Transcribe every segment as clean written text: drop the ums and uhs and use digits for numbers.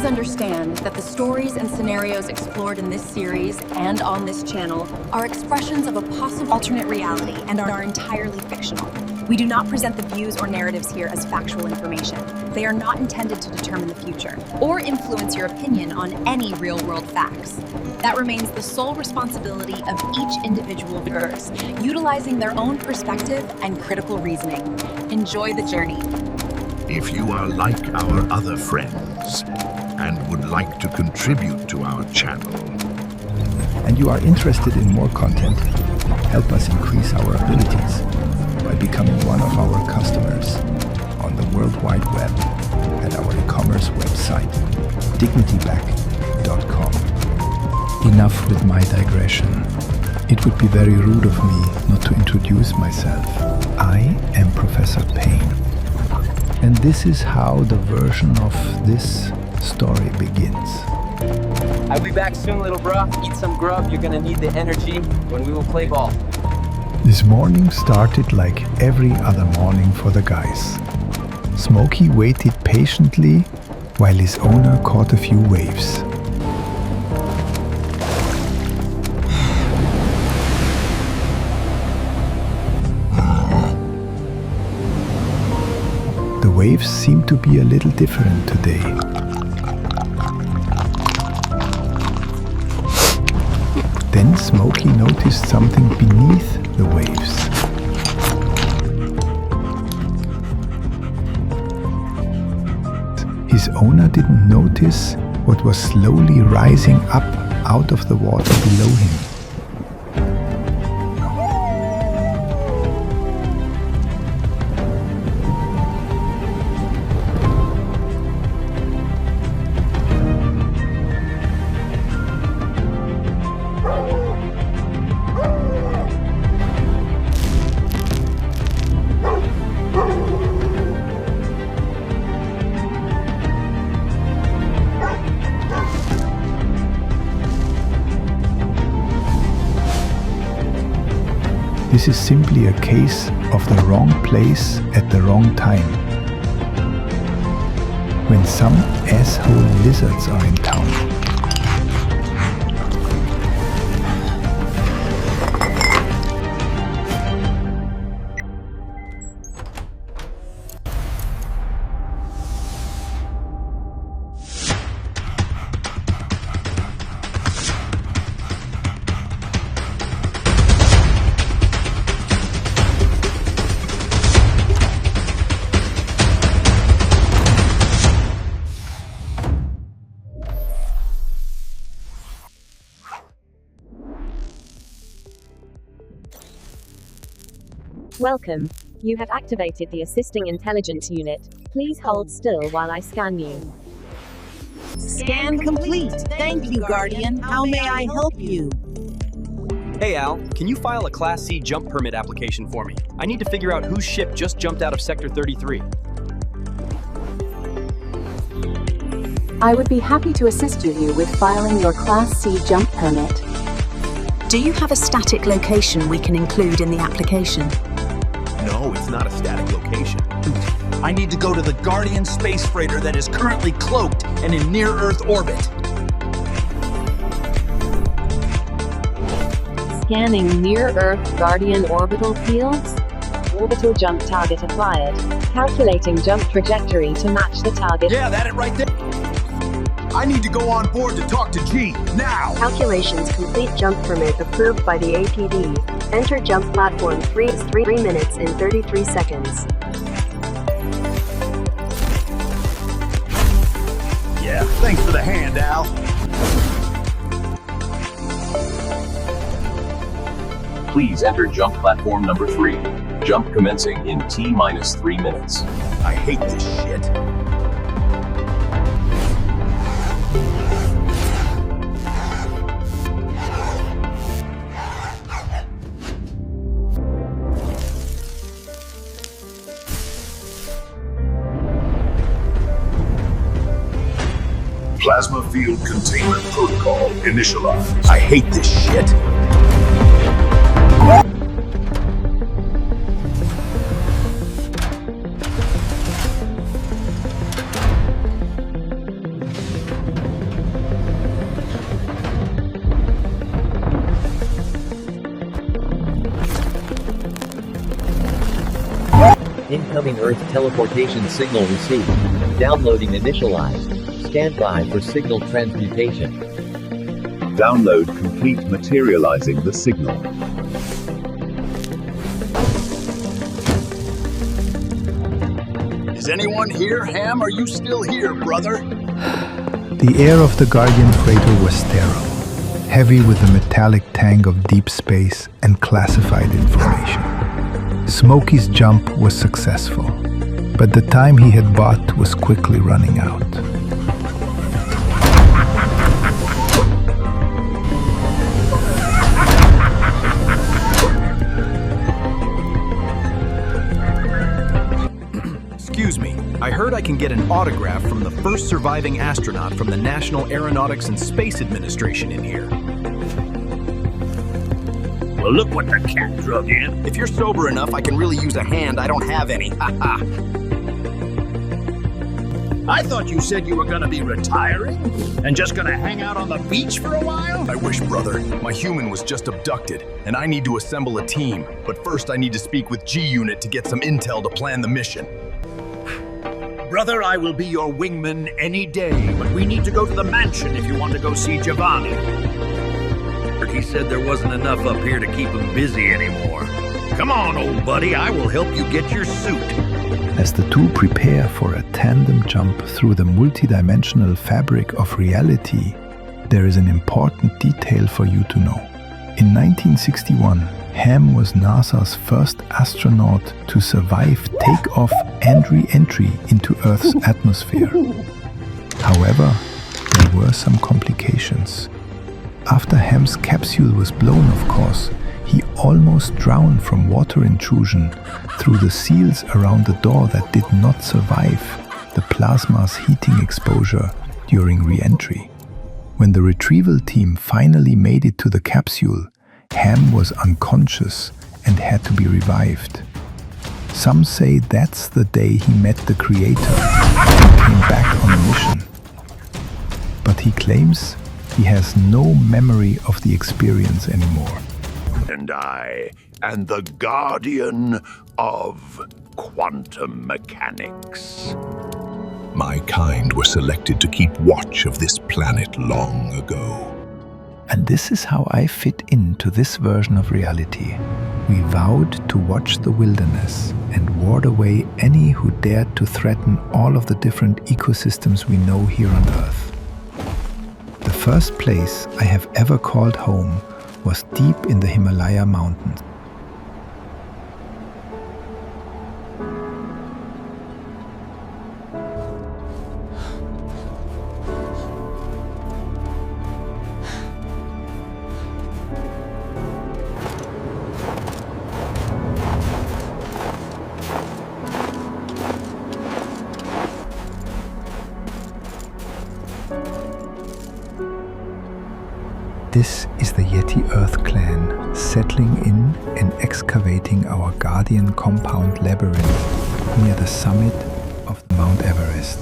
Please understand that the stories and scenarios explored in this series and on this channel are expressions of a possible alternate reality and are entirely fictional. We do not present the views or narratives here as factual information. They are not intended to determine the future or influence your opinion on any real-world facts. That remains the sole responsibility of each individual viewer, utilizing their own perspective and critical reasoning. Enjoy the journey. If you are like our other friends and would like to contribute to our channel, and you are interested in more content, help us increase our abilities by becoming one of our customers on the World Wide Web at our e-commerce website, dignityback.com. Enough with my digression. It would be very rude of me not to introduce myself. I am Professor Payne. And this is how the version of this story begins. I'll be back soon, little bruh. Eat some grub. You're gonna need the energy when we will play ball. This morning started like every other morning for the guys. Smokey waited patiently while his owner caught a few waves. The waves seem to be a little different today. Then Smokey noticed something beneath the waves. His owner didn't notice what was slowly rising up out of the water below him. This is simply a case of the wrong place at the wrong time. When some asshole lizards are in town. Welcome. You have activated the Assisting Intelligence Unit. Please hold still while I scan you. Scan complete. Thank you, Guardian. How may I help you? Hey Al, can you file a Class C jump permit application for me? I need to figure out whose ship just jumped out of Sector 33. I would be happy to assist you with filing your Class C jump permit. Do you have a static location we can include in the application? no, it's not a static location. I need to go to the Guardian space freighter that is currently cloaked and in near-Earth orbit. Scanning near-Earth Guardian orbital fields. Orbital jump target acquired. Calculating jump trajectory to match the target. Yeah, that it right there. I need to go on board to talk to G, now! Calculations complete. Jump permit approved by the APD. Enter jump platform 3 minutes and 33 seconds. Yeah, thanks for the hand, Al. Please enter jump platform number 3. Jump commencing in T-3 minutes. I hate this shit. Plasma field containment protocol initialized. I hate this shit. Incoming Earth teleportation signal received. Downloading initialized. Stand by for signal transmutation. Download complete, materializing the signal. Is anyone here? Ham, are you still here, brother? The air of the Guardian freighter was sterile, heavy with the metallic tang of deep space and classified information. Smokey's jump was successful, but the time he had bought was quickly running out. Excuse me, I heard I can get an autograph from the first surviving astronaut from the National Aeronautics and Space Administration in here. Well, look what the cat drug in. If you're sober enough, I can really use a hand. I don't have any. Ha ha. I thought you said you were gonna be retiring and just gonna hang out on the beach for a while? I wish, brother. My human was just abducted, and I need to assemble a team. But first, I need to speak with G-Unit to get some intel to plan the mission. Brother, I will be your wingman any day, but we need to go to the mansion if you want to go see Giovanni. He said there wasn't enough up here to keep him busy anymore. Come on, old buddy, I will help you get your suit. As the two prepare for a tandem jump through the multidimensional fabric of reality, there is an important detail for you to know. In 1961, Ham was NASA's first astronaut to survive takeoff and re-entry into Earth's atmosphere. However, there were some complications. After Ham's capsule was blown, of course, he almost drowned from water intrusion through the seals around the door that did not survive the plasma's heating exposure during re-entry. When the retrieval team finally made it to the capsule, Ham was unconscious and had to be revived. Some say that's the day he met the Creator and came back on a mission. But he claims he has no memory of the experience anymore. And I am the guardian of quantum mechanics. My kind were selected to keep watch of this planet long ago. And this is how I fit into this version of reality. We vowed to watch the wilderness and ward away any who dared to threaten all of the different ecosystems we know here on Earth. The first place I have ever called home was deep in the Himalaya mountains. This is the Yeti Earth clan settling in and excavating our Guardian compound labyrinth near the summit of Mount Everest.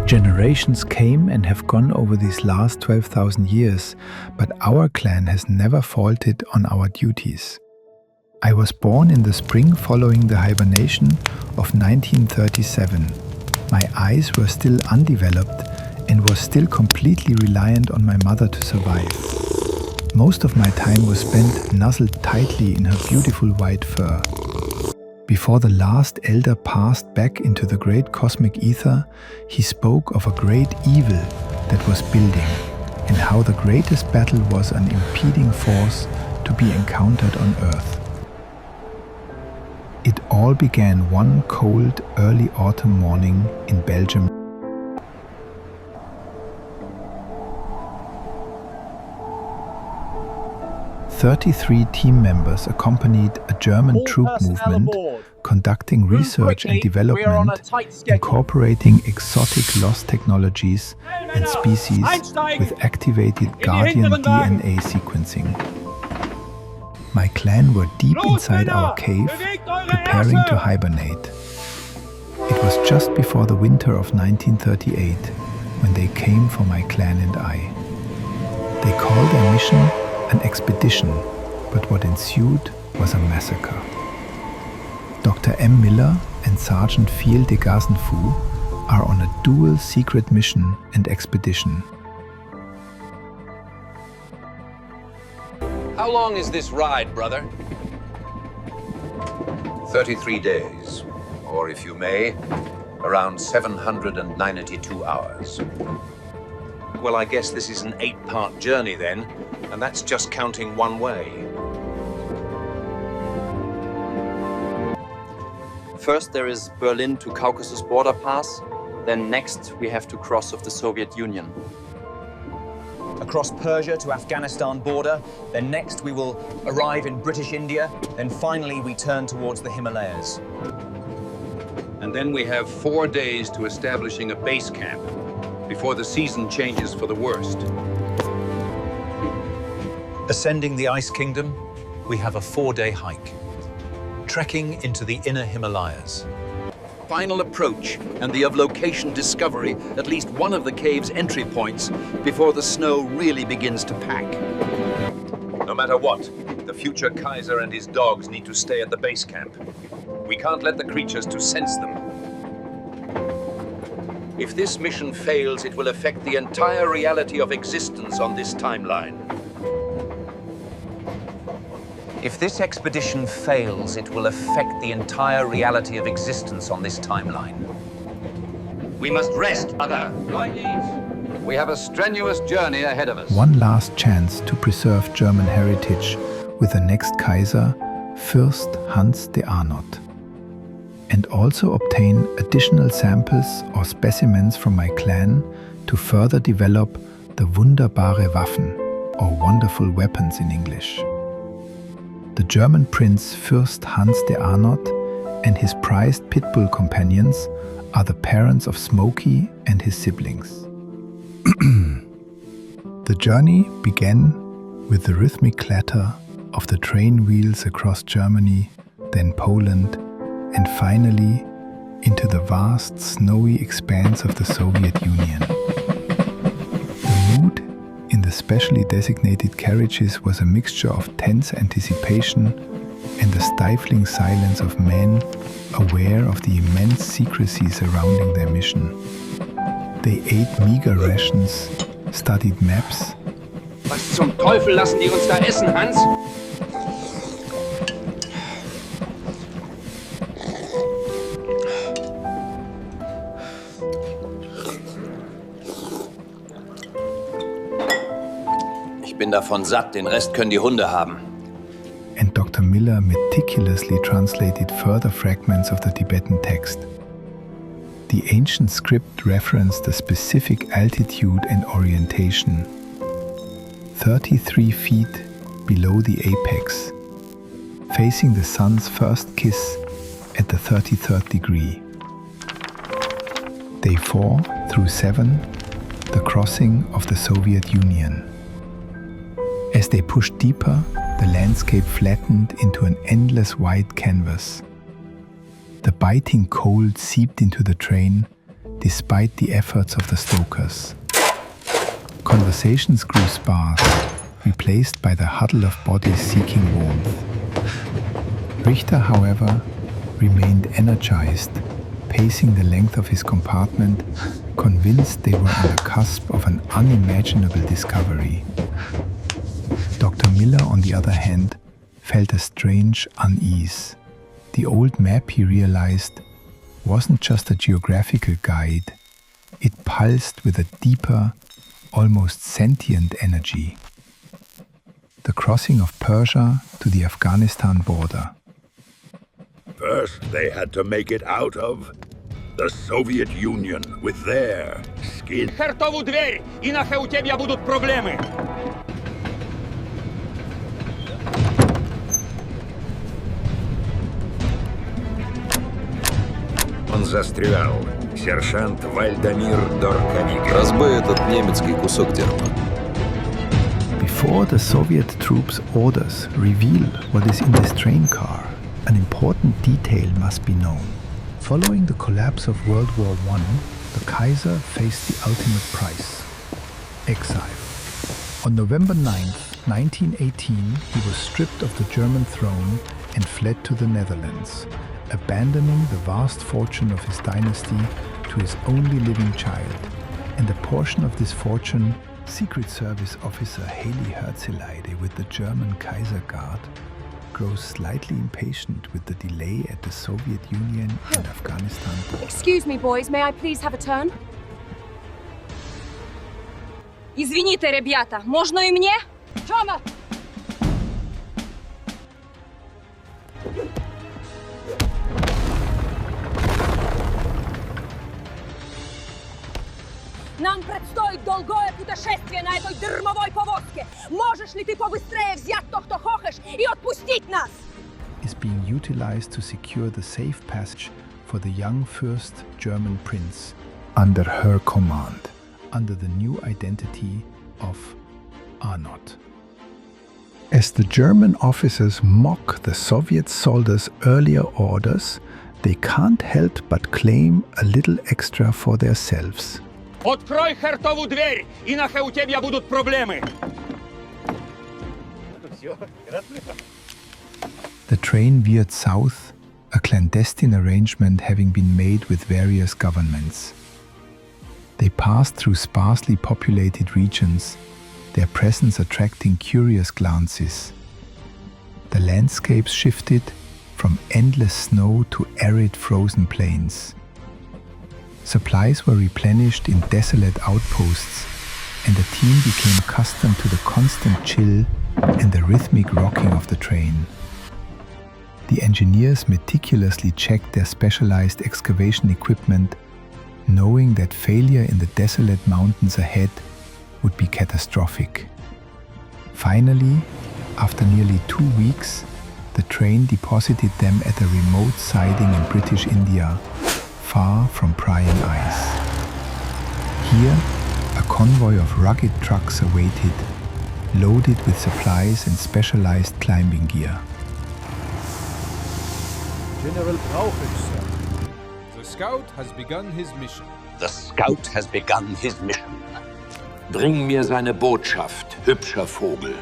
Generations came and have gone over these last 12,000 years, but our clan has never faltered on our duties. I was born in the spring following the hibernation of 1937. My eyes were still undeveloped and was still completely reliant on my mother to survive. Most of my time was spent nuzzled tightly in her beautiful white fur. Before the last elder passed back into the great cosmic ether, he spoke of a great evil that was building, and how the greatest battle was an impeding force to be encountered on Earth. It all began one cold, early autumn morning in Belgium. 33 team members accompanied a German troop movement conducting research and development, incorporating exotic lost technologies and species with activated Guardian DNA sequencing. My clan were deep inside our cave, preparing to hibernate. It was just before the winter of 1938 when they came for my clan and I. They called their mission an expedition, but what ensued was a massacre. Dr. M. Miller and Sergeant Fiel de Gazenfou are on a dual secret mission and expedition. How long is this ride, brother? 33 days, or if you may, around 792 hours. Well, I guess this is an 8-part journey then, and that's just counting one way. First, there is Berlin to Caucasus border pass. Then next, we have to cross of the Soviet Union. Across Persia to Afghanistan border. Then next we will arrive in British India. Then finally we turn towards the Himalayas. And then we have 4 days to establishing a base camp before the season changes for the worst. Ascending the Ice Kingdom, we have a 4-day hike. Trekking into the inner Himalayas. Final approach and the of-location discovery at least one of the cave's entry points before the snow really begins to pack. No matter what, the future Kaiser and his dogs need to stay at the base camp. We can't let the creatures to sense them. If this mission fails, it will affect the entire reality of existence on this timeline. If this expedition fails, it will affect the entire reality of existence on this timeline. We must rest, brother. We have a strenuous journey ahead of us. One last chance to preserve German heritage with the next Kaiser, Fürst Hans de Arnott, and also obtain additional samples or specimens from my clan to further develop the wunderbare Waffen, or wonderful weapons in English. The German prince Fürst Hans de Arnott and his prized pitbull companions are the parents of Smokey and his siblings. The journey began with the rhythmic clatter of the train wheels across Germany, then Poland, and finally into the vast snowy expanse of the Soviet Union. The mood in the specially designated carriages was a mixture of tense anticipation and the stifling silence of men aware of the immense secrecy surrounding their mission. They ate meager rations, studied maps. Was zum Teufel lassen die uns da essen, Hans? Ich bin davon satt, den Rest können die Hunde haben. And Dr. Miller meticulously translated further fragments of the Tibetan text. The ancient script referenced the specific altitude and orientation, 33 feet below the apex, facing the sun's first kiss at the 33rd degree. Day 4 through 7, the crossing of the Soviet Union. As they pushed deeper, the landscape flattened into an endless white canvas. The biting cold seeped into the train, despite the efforts of the stokers. Conversations grew sparse, replaced by the huddle of bodies seeking warmth. Richter, however, remained energized, pacing the length of his compartment, convinced they were on the cusp of an unimaginable discovery. Dr. Miller, on the other hand, felt a strange unease. The old map, he realized, wasn't just a geographical guide. It pulsed with a deeper, almost sentient energy. The crossing of Persia to the Afghanistan border. First, they had to make it out of the Soviet Union with their skin. Хартову дверь, иначе у тебя будут проблемы. Он застрял. Сержант Вальдамир Дорковик. Разбей этот немецкий кусок дерьма. Before the Soviet troops' orders reveal what is in this train car, an important detail must be known. Following the collapse of World War I, the Kaiser faced the ultimate price: exile. On November 9, 1918, he was stripped of the German throne and fled to the Netherlands, abandoning the vast fortune of his dynasty to his only living child. And a portion of this fortune, Secret Service officer Haley Herzeleide with the German Kaiser Guard, grows slightly impatient with the delay at the Soviet Union and Afghanistan border. Excuse me, boys, may I please have a turn? Извините, ребята, можно и мне? Тёма! Нам предстоит долгое путешествие на этой дерьмовой повозке. Можешь ли ты побыстрее взять то, что хочешь, и отпустить нас? Is being utilized to secure the safe passage for the young first German prince under her command, under the new identity of Arnott. As the German officers mock the Soviet soldiers' earlier orders, they can't help but claim a little extra for themselves. Открой хертову дверь, иначе у тебя будут проблемы. The train veered south, a clandestine arrangement having been made with various governments. They passed through sparsely populated regions, their presence attracting curious glances. The landscapes shifted from endless snow to arid frozen plains. Supplies were replenished in desolate outposts, and the team became accustomed to the constant chill and the rhythmic rocking of the train. The engineers meticulously checked their specialized excavation equipment, knowing that failure in the desolate mountains ahead would be catastrophic. Finally, after nearly 2 weeks, the train deposited them at a remote siding in British India, far from prying eyes. Here, a convoy of rugged trucks awaited, loaded with supplies and specialized climbing gear. General Brauchitsch, sir. The scout has begun his mission. The scout has begun his mission. Bring mir seine Botschaft, hübscher Vogel.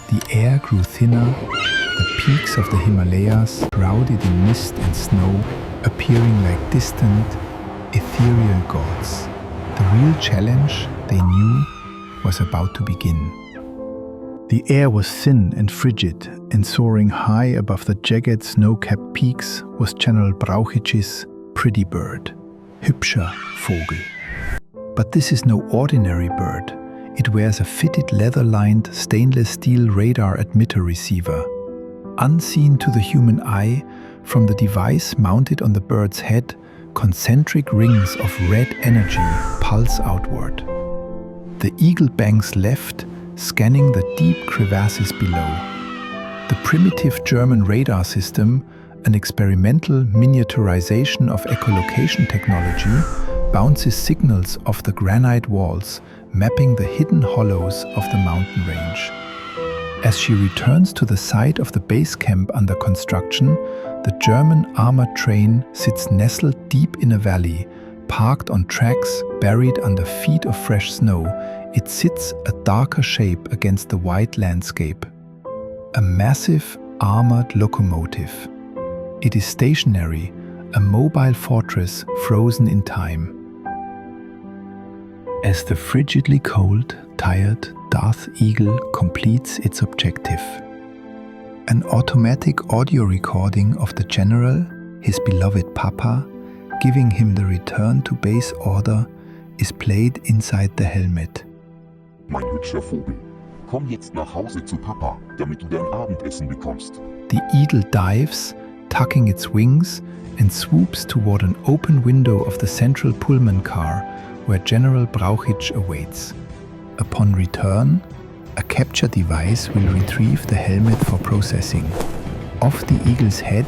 The air grew thinner, the peaks of the Himalayas, shrouded in mist and snow, appearing like distant, ethereal gods. The real challenge, they knew, was about to begin. The air was thin and frigid, and soaring high above the jagged snow-capped peaks was General Brauchitsch's pretty bird, hübscher Vogel. But this is no ordinary bird. It wears a fitted leather-lined stainless steel radar emitter receiver. Unseen to the human eye, from the device mounted on the bird's head, concentric rings of red energy pulse outward. The eagle bangs left, scanning the deep crevasses below. The primitive German radar system, an experimental miniaturization of echolocation technology, bounces signals off the granite walls, mapping the hidden hollows of the mountain range. As she returns to the site of the base camp under construction, the German armored train sits nestled deep in a valley, parked on tracks buried under feet of fresh snow. It sits a darker shape against the white landscape. A massive armored locomotive. It is stationary, a mobile fortress frozen in time. As the frigidly cold, tired Darth Eagle completes its objective. An automatic audio recording of the general, his beloved Papa, giving him the return to base order, is played inside the helmet. Mein hübscher Vogel, komm jetzt nach Hause zu Papa, damit du dein Abendessen bekommst. The eagle dives, tucking its wings, and swoops toward an open window of the central Pullman car, where General Brauchitsch awaits. Upon return, a capture device will retrieve the helmet for processing. Off the eagle's head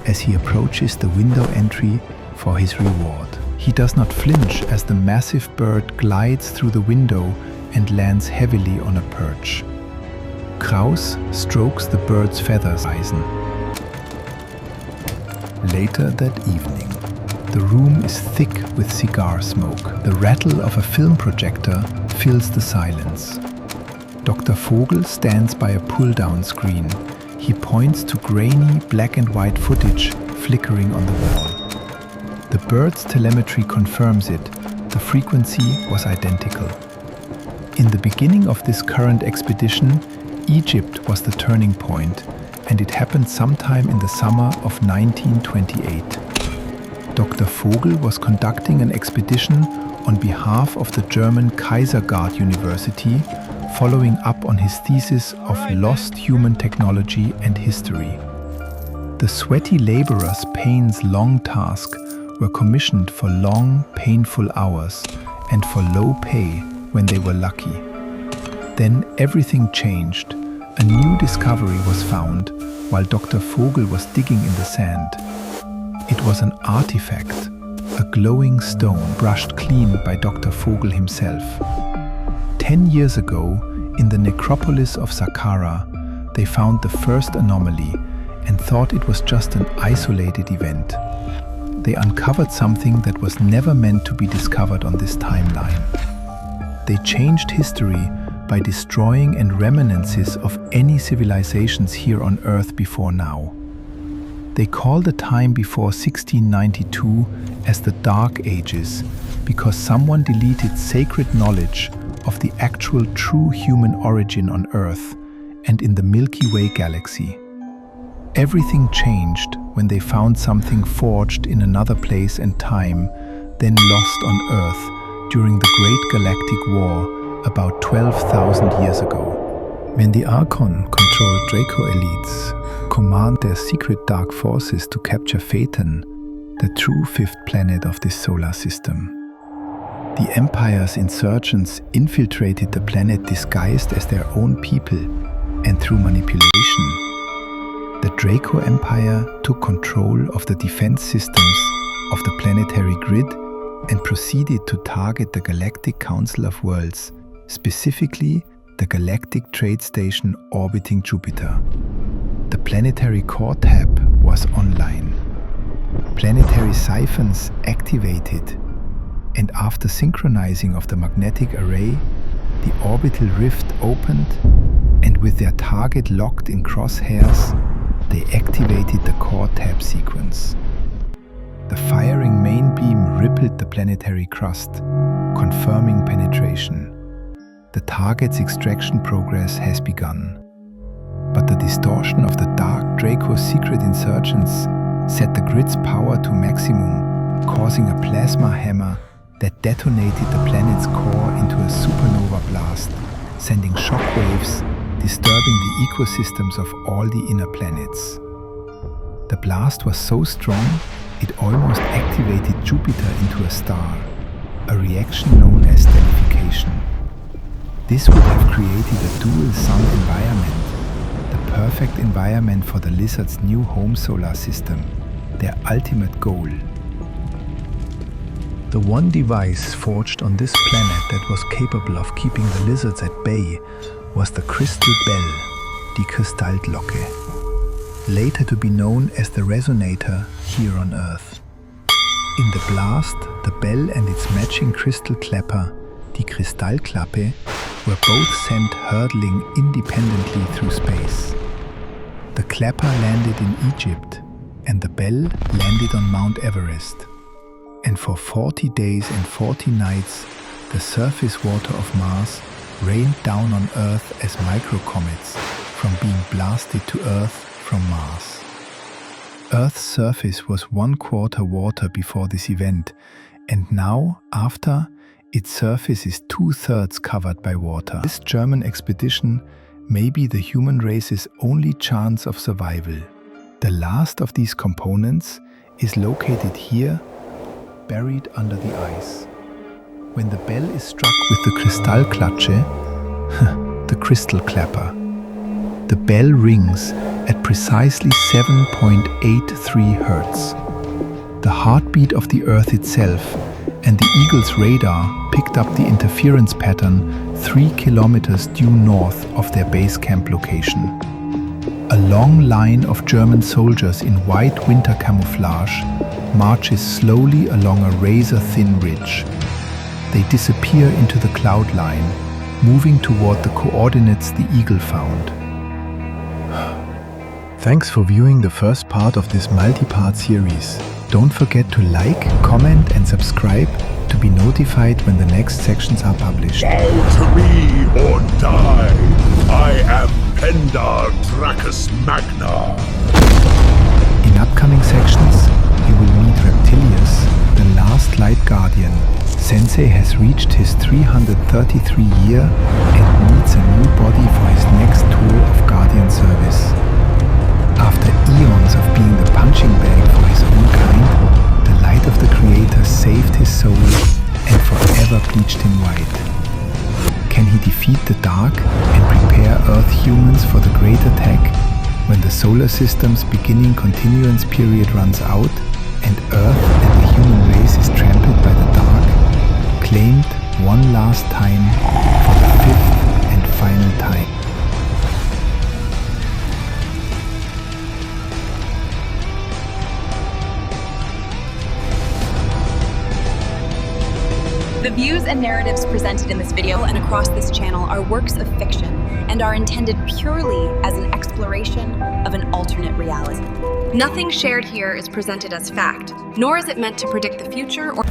as he approaches the window entry for his reward. He does not flinch as the massive bird glides through the window and lands heavily on a perch. Kraus strokes the bird's feathers. Later that evening, the room is thick with cigar smoke. The rattle of a film projector fills the silence. Dr. Vogel stands by a pull-down screen. He points to grainy black and white footage flickering on the wall. The bird's telemetry confirms it. The frequency was identical. In the beginning of this current expedition, Egypt was the turning point, and it happened sometime in the summer of 1928. Dr. Vogel was conducting an expedition on behalf of the German Kaisergard University, following up on his thesis of lost human technology and history. The sweaty laborers Payne's long task were commissioned for long, painful hours and for low pay when they were lucky. Then everything changed. A new discovery was found while Dr. Vogel was digging in the sand. It was an artifact, a glowing stone brushed clean by Dr. Vogel himself. 10 years ago, in the necropolis of Saqqara, they found the first anomaly and thought it was just an isolated event. They uncovered something that was never meant to be discovered on this timeline. They changed history by destroying and reminiscences of any civilizations here on Earth before now. They call the time before 1692 as the Dark Ages because someone deleted sacred knowledge of the actual true human origin on Earth and in the Milky Way galaxy. Everything changed when they found something forged in another place and time, then lost on Earth during the Great Galactic War about 12,000 years ago. When the Archon-controlled Draco elites command their secret dark forces to capture Phaeton, the true fifth planet of this solar system. The Empire's insurgents infiltrated the planet disguised as their own people, and through manipulation, the Draco Empire took control of the defense systems of the planetary grid and proceeded to target the Galactic Council of Worlds, specifically the Galactic Trade Station orbiting Jupiter. The planetary core tab was online. Planetary siphons activated, and after synchronizing of the magnetic array, the orbital rift opened, and with their target locked in crosshairs, they activated the core tab sequence. The firing main beam rippled the planetary crust, confirming penetration. The target's extraction progress has begun. But the distortion of the Dark Draco's secret insurgents set the grid's power to maximum, causing a plasma hammer that detonated the planet's core into a supernova blast, sending shockwaves, disturbing the ecosystems of all the inner planets. The blast was so strong, it almost activated Jupiter into a star, a reaction known as stellification. This would have created a dual sun environment, the perfect environment for the lizard's new home solar system, their ultimate goal. The one device forged on this planet that was capable of keeping the lizards at bay was the crystal bell, die Kristallglocke, later to be known as the resonator here on Earth. In the blast, the bell and its matching crystal clapper, die Kristallklappe, were both sent hurtling independently through space. The clapper landed in Egypt, and the bell landed on Mount Everest. And for 40 days and 40 nights, the surface water of Mars rained down on Earth as microcomets from being blasted to Earth from Mars. Earth's surface was 1/4 water before this event, and now, after, its surface is 2/3 covered by water. This German expedition may be the human race's only chance of survival. The last of these components is located here, buried under the ice. When the bell is struck with the Kristallklatsche, the crystal clapper, the bell rings at precisely 7.83 Hertz. The heartbeat of the Earth itself and the Eagle's radar picked up the interference pattern 3 kilometers due north of their base camp location. A long line of German soldiers in white winter camouflage marches slowly along a razor-thin ridge. They disappear into the cloud line, moving toward the coordinates the eagle found. Thanks for viewing the first part of this multi-part series. Don't forget to like, comment and subscribe to be notified when the next sections are published. Bow to me or die! I am Pendar Dracus Magna! In upcoming sections, you will meet Reptilius, the last Light Guardian. Sensei has reached his 333 year and needs a new body for his next tour of Guardian service. After eons of being the punching bag for his own kind, the light of the Creator saved his soul and forever bleached him white. Can he defeat the dark and prepare Earth humans for the great attack when the solar system's beginning continuance period runs out and Earth and the human race is trampled by the dark, claimed one last time for the fifth and final time? The views and narratives presented in this video and across this channel are works of fiction and are intended purely as an exploration of an alternate reality. Nothing shared here is presented as fact, nor is it meant to predict the future or